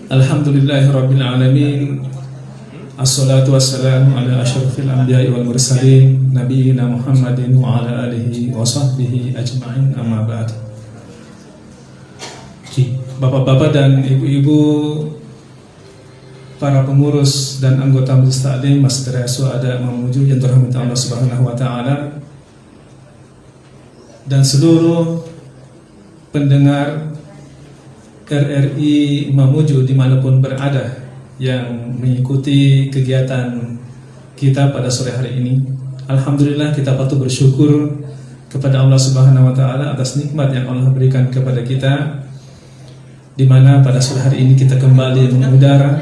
Alhamdulillahirabbil alamin. Assalatu wassalamu ala asyrafil anbiya'i wal mursalin nabiyina Muhammadin wa ala alihi wa sahbihi ajma'in, amma ba'd. Bapak-bapak dan ibu-ibu, para pengurus dan anggota Majelis Taklim, Masjid Suhada Mamuju yang dirahmati Allah Subhanahu wa taala, dan seluruh pendengar RRI Mamuju dimanapun berada yang mengikuti kegiatan kita pada sore hari ini. Alhamdulillah, kita patut bersyukur kepada Allah Subhanahu wa taala atas nikmat yang Allah berikan kepada kita, di mana pada sore hari ini kita kembali mengudara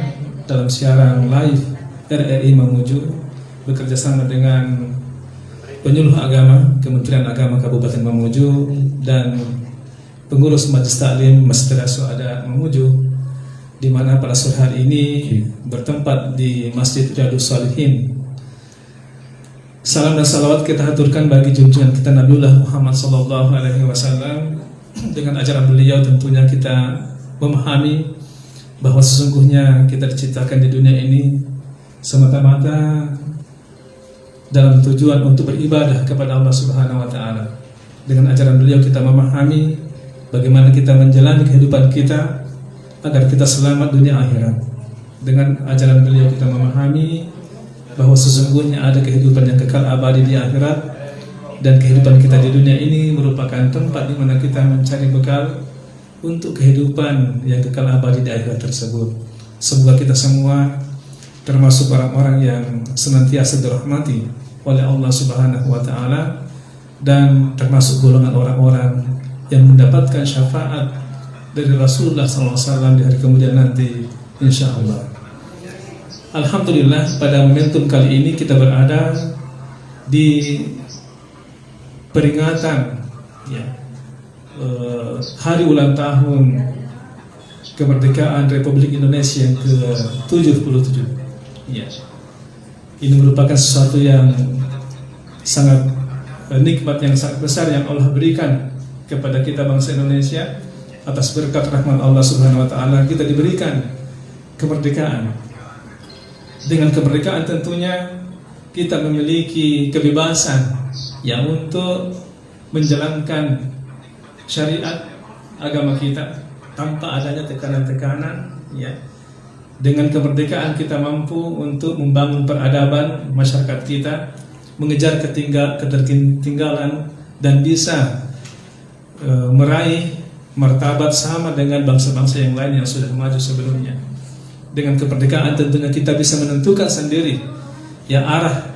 dalam siaran live RRI Mamuju bekerjasama dengan penyuluh agama Kementerian Agama Kabupaten Mamuju dan pengurus Majelis Taklim Masjid Suhada Mamuju, di mana pada sore hari ini bertempat di Masjid Riyadhus Shalihin. Salam dan salawat kita haturkan bagi junjungan kita Nabiullah Muhammad sallallahu alaihi wasallam. Dengan ajaran beliau tentunya kita memahami bahwa sesungguhnya kita diciptakan di dunia ini semata-mata dalam tujuan untuk beribadah kepada Allah Subhanahu wa taala. Dengan ajaran beliau kita memahami bagaimana kita menjalani kehidupan kita agar kita selamat dunia akhirat. Dengan ajaran beliau kita memahami bahwa sesungguhnya ada kehidupan yang kekal abadi di akhirat, dan kehidupan kita di dunia ini merupakan tempat di mana kita mencari bekal untuk kehidupan yang kekal abadi di akhirat tersebut. Semoga kita semua termasuk orang-orang yang senantiasa dirahmati oleh Allah Subhanahu wa taala, dan termasuk golongan orang-orang yang mendapatkan syafaat dari Rasulullah SAW di hari kemudian nanti, insya Allah. Alhamdulillah, pada momentum kali ini kita berada di peringatan hari ulang tahun kemerdekaan Republik Indonesia yang ke-77. Ini merupakan sesuatu yang sangat nikmat, yang sangat besar yang Allah berikan kepada kita bangsa Indonesia. Atas berkat rahmat Allah Subhanahu wa taala kita diberikan kemerdekaan. Dengan kemerdekaan tentunya kita memiliki kebebasan yang untuk menjalankan syariat agama kita tanpa adanya tekanan-tekanan. Dengan kemerdekaan kita mampu untuk membangun peradaban masyarakat kita, mengejar ketertinggalan, dan bisa meraih martabat sama dengan bangsa-bangsa yang lain yang sudah maju sebelumnya. Dengan kemerdekaan tentunya kita bisa menentukan sendiri arah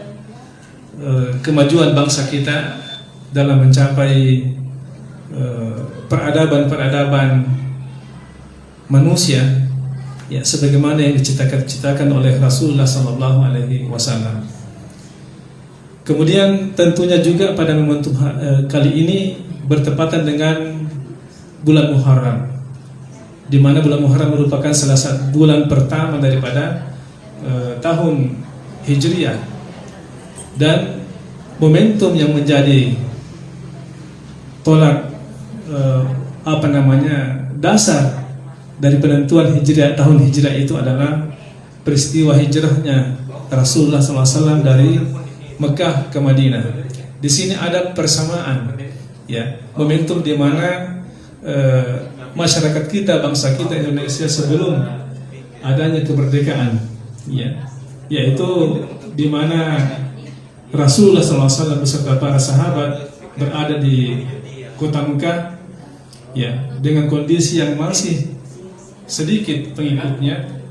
kemajuan bangsa kita dalam mencapai peradaban manusia sebagaimana yang diciptakan oleh Rasulullah sallallahu alaihi wasallam. Kemudian tentunya juga pada momentum kali ini bertepatan dengan bulan Muharram, di mana bulan Muharram merupakan salah satu bulan pertama daripada tahun Hijriah, dan momentum yang menjadi tolak dasar dari penentuan Hijriah, tahun Hijriah itu adalah peristiwa hijrahnya Rasulullah SAW dari Mekah ke Madinah. Di sini ada persamaan, momentum di mana masyarakat kita, bangsa kita Indonesia sebelum adanya kemerdekaan, yaitu di mana Rasulullah SAW beserta para sahabat berada di kota Mekah, dengan kondisi yang masih sedikit pengikutnya.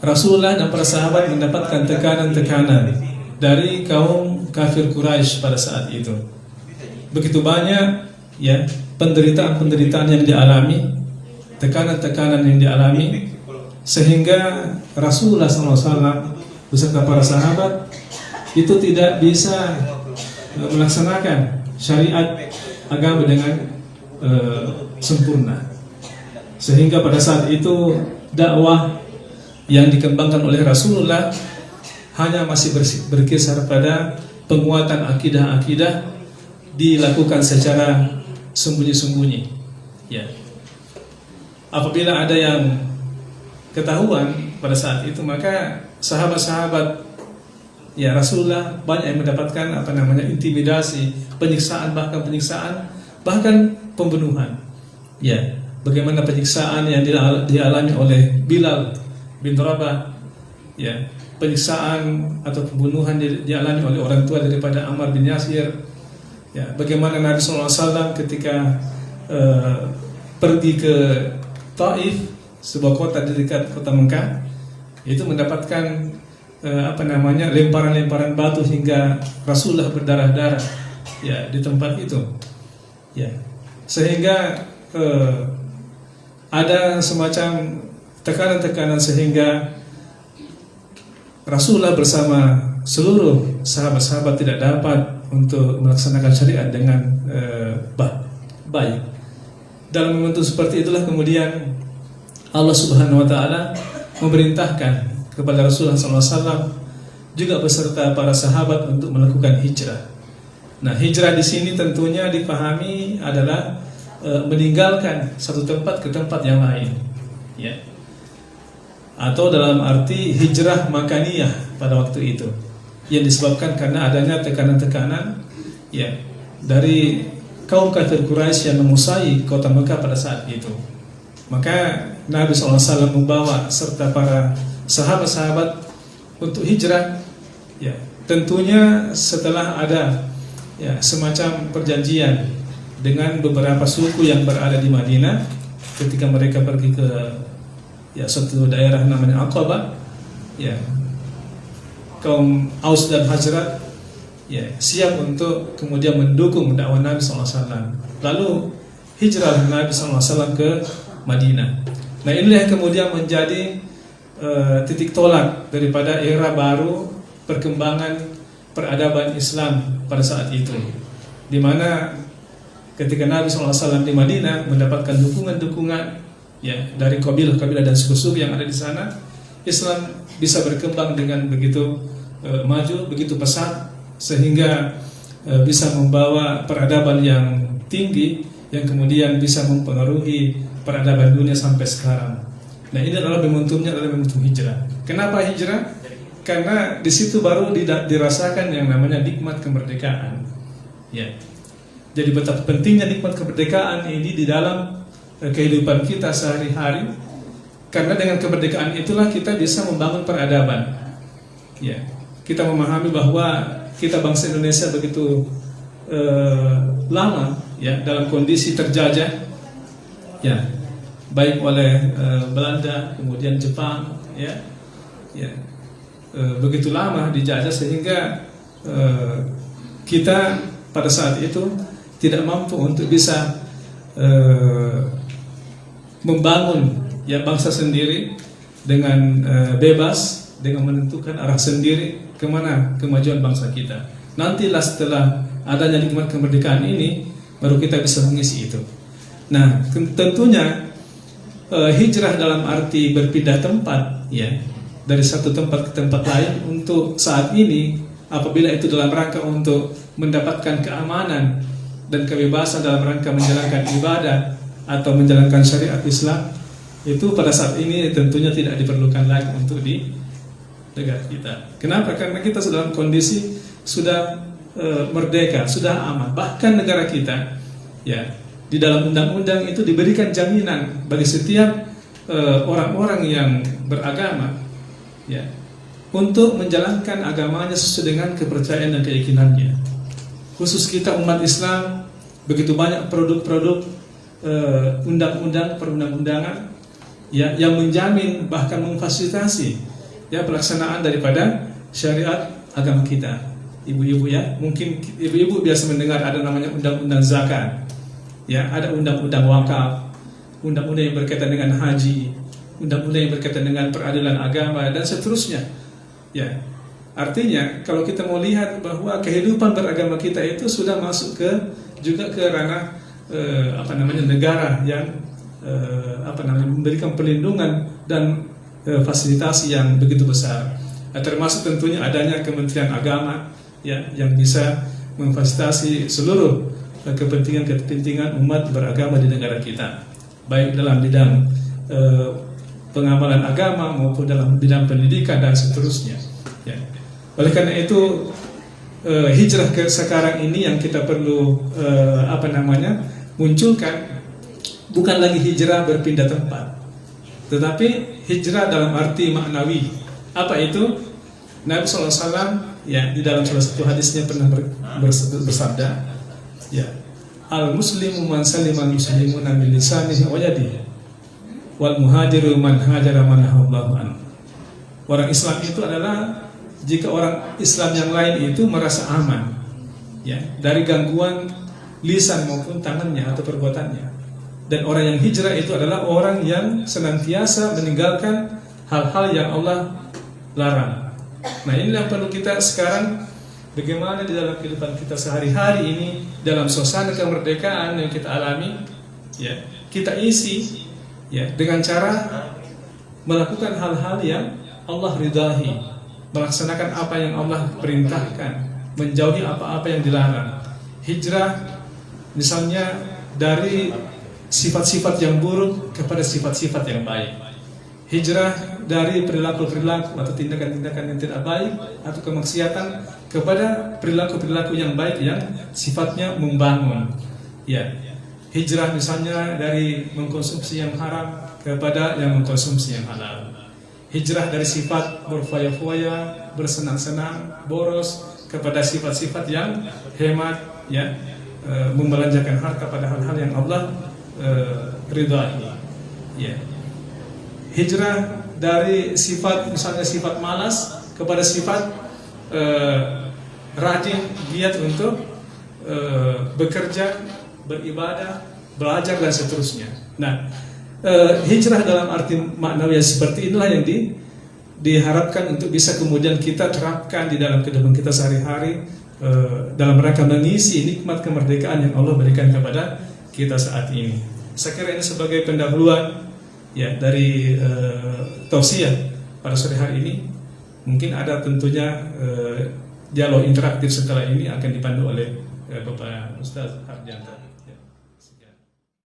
Rasulullah dan para sahabat mendapatkan tekanan-tekanan dari kaum kafir Quraisy pada saat itu. Begitu banyak penderitaan-penderitaan yang dialami, tekanan-tekanan yang dialami, sehingga Rasulullah SAW beserta para sahabat itu tidak bisa melaksanakan syariat agama dengan sempurna. Sehingga pada saat itu dakwah yang dikembangkan oleh Rasulullah hanya masih berkisar pada penguatan akidah-akidah dilakukan secara sembunyi-sembunyi. Apabila ada yang ketahuan pada saat itu, maka sahabat-sahabat ya Rasulullah banyak yang mendapatkan intimidasi, penyiksaan, bahkan pembunuhan. Ya, bagaimana penyiksaan yang dialami oleh Bilal bin Rabah, ya, penyiksaan atau pembunuhan dialami oleh orang tua daripada Ammar bin Yasir. Ya, bagaimana Nabi SAW ketika pergi ke Taif, sebuah kota di dekat kota Mekah, itu mendapatkan lemparan-lemparan batu hingga Rasulullah berdarah-darah, ya, di tempat itu, ya, sehingga ada semacam tekanan-tekanan sehingga Rasulullah bersama seluruh sahabat-sahabat tidak dapat untuk melaksanakan syariat dengan baik. Dalam momentum seperti itulah kemudian Allah Subhanahu wa taala memerintahkan kepada Rasulullah SAW juga beserta para sahabat untuk melakukan hijrah. Nah, hijrah di sini tentunya dipahami adalah meninggalkan satu tempat ke tempat yang lain, ya. Atau dalam arti hijrah makaniyah pada waktu itu, yang disebabkan karena adanya tekanan-tekanan, ya, dari kaum kafir Quraisy yang menguasai kota Mekah pada saat itu. Maka Nabi SAW membawa serta para sahabat-sahabat untuk hijrah, ya, tentunya setelah ada, ya, semacam perjanjian dengan beberapa suku yang berada di Madinah ketika mereka pergi ke, ya, suatu daerah namanya Aqabah, ya, kaum Aus dan Hazrat, ya, siap untuk kemudian mendukung dakwah Nabi SAW. Lalu hijrah Nabi SAW ke Madinah. Nah, inilah yang kemudian menjadi titik tolak daripada era baru perkembangan peradaban Islam pada saat itu, di mana ketika Nabi SAW di Madinah mendapatkan dukungan-dukungan, ya, dari kabilah-kabilah dan suku-suku yang ada di sana, Islam bisa berkembang dengan begitu maju, begitu pesat, sehingga bisa membawa peradaban yang tinggi yang kemudian bisa mempengaruhi peradaban dunia sampai sekarang. Nah, ini adalah momentumnya, adalah momentum hijrah. Kenapa hijrah? Karena di situ baru dirasakan yang namanya nikmat kemerdekaan. Ya. Jadi betapa pentingnya nikmat kemerdekaan ini di dalam kehidupan kita sehari-hari. Karena dengan kemerdekaan itulah kita bisa membangun peradaban. Ya. Kita memahami bahwa kita bangsa Indonesia begitu lama, ya, dalam kondisi terjajah, ya, baik oleh Belanda, kemudian Jepang, ya, begitu lama dijajah sehingga kita pada saat itu tidak mampu untuk bisa membangun, ya, bangsa sendiri dengan bebas, dengan menentukan arah sendiri kemana kemajuan bangsa kita. Nantilah setelah adanya nikmat kemerdekaan ini baru kita bisa mengisi itu. Nah, tentunya hijrah dalam arti berpindah tempat, ya, dari satu tempat ke tempat lain untuk saat ini, apabila itu dalam rangka untuk mendapatkan keamanan dan kebebasan dalam rangka menjalankan ibadah atau menjalankan syariat Islam, itu pada saat ini tentunya tidak diperlukan lagi untuk di negara kita. Kenapa? Karena kita sudah dalam kondisi sudah merdeka, sudah aman. Bahkan negara kita, ya, di dalam undang-undang itu diberikan jaminan bagi setiap orang-orang yang beragama, ya, untuk menjalankan agamanya sesuai dengan kepercayaan dan keyakinannya. Khusus kita umat Islam, begitu banyak produk-produk undang-undang, perundang-undangan, ya, yang menjamin bahkan memfasilitasi, ya, pelaksanaan daripada syariat agama kita. Ibu-ibu, ya, mungkin ibu-ibu biasa mendengar ada namanya undang-undang zakat, ya, ada undang-undang wakaf, undang-undang yang berkaitan dengan haji, undang-undang yang berkaitan dengan peradilan agama dan seterusnya, ya. Artinya kalau kita mau lihat bahwa kehidupan beragama kita itu sudah masuk juga ke ranah negara yang memberikan perlindungan dan fasilitasi yang begitu besar. Termasuk tentunya adanya Kementerian Agama, ya, yang bisa memfasilitasi seluruh kepentingan umat beragama di negara kita, baik dalam bidang pengamalan agama maupun dalam bidang pendidikan dan seterusnya. Ya. Oleh karena itu hijrah ke sekarang ini yang kita perlu munculkan bukan lagi hijrah berpindah tempat, tetapi hijrah dalam arti maknawi. Apa itu? Nabi SAW ya di dalam salah satu hadisnya pernah bersabda, ya, al muslimu man salimal muslimuna min lisanihi wa yadihi wal muhajiru man hajara man nahallahu an. Orang Islam itu adalah jika orang Islam yang lain itu merasa aman, ya, dari gangguan lisan maupun tangannya atau perbuatannya. Dan orang yang hijrah itu adalah orang yang senantiasa meninggalkan hal-hal yang Allah larang. Nah, ini yang perlu kita sekarang, bagaimana di dalam kehidupan kita sehari-hari ini, dalam suasana kemerdekaan yang kita alami, ya, kita isi, ya, dengan cara melakukan hal-hal yang Allah ridhahi, melaksanakan apa yang Allah perintahkan, menjauhi apa-apa yang dilarang. Hijrah misalnya dari sifat-sifat yang buruk kepada sifat-sifat yang baik. Hijrah dari perilaku-perilaku atau tindakan-tindakan yang tidak baik atau kemaksiatan kepada perilaku-perilaku yang baik yang sifatnya membangun. Ya. Hijrah misalnya dari mengkonsumsi yang haram kepada yang mengkonsumsi yang halal. Hijrah dari sifat berfoya-foya, bersenang-senang, boros kepada sifat-sifat yang hemat, ya, membelanjakan harta pada hal-hal yang Allah ridha'i. Ya. Hijrah dari sifat misalnya sifat malas kepada sifat rajin, giat untuk bekerja, beribadah, belajar dan seterusnya. Nah, hijrah dalam arti maknawi seperti inilah yang diharapkan untuk bisa kemudian kita terapkan di dalam kehidupan kita sehari-hari, dalam rangka mengisi nikmat kemerdekaan yang Allah berikan kepada kita saat ini. Saya kira ini sebagai pendahuluan, ya, dari tausiah pada sore hari ini. Mungkin ada tentunya dialog interaktif setelah ini akan dipandu oleh Bapak Ustaz Hardianto.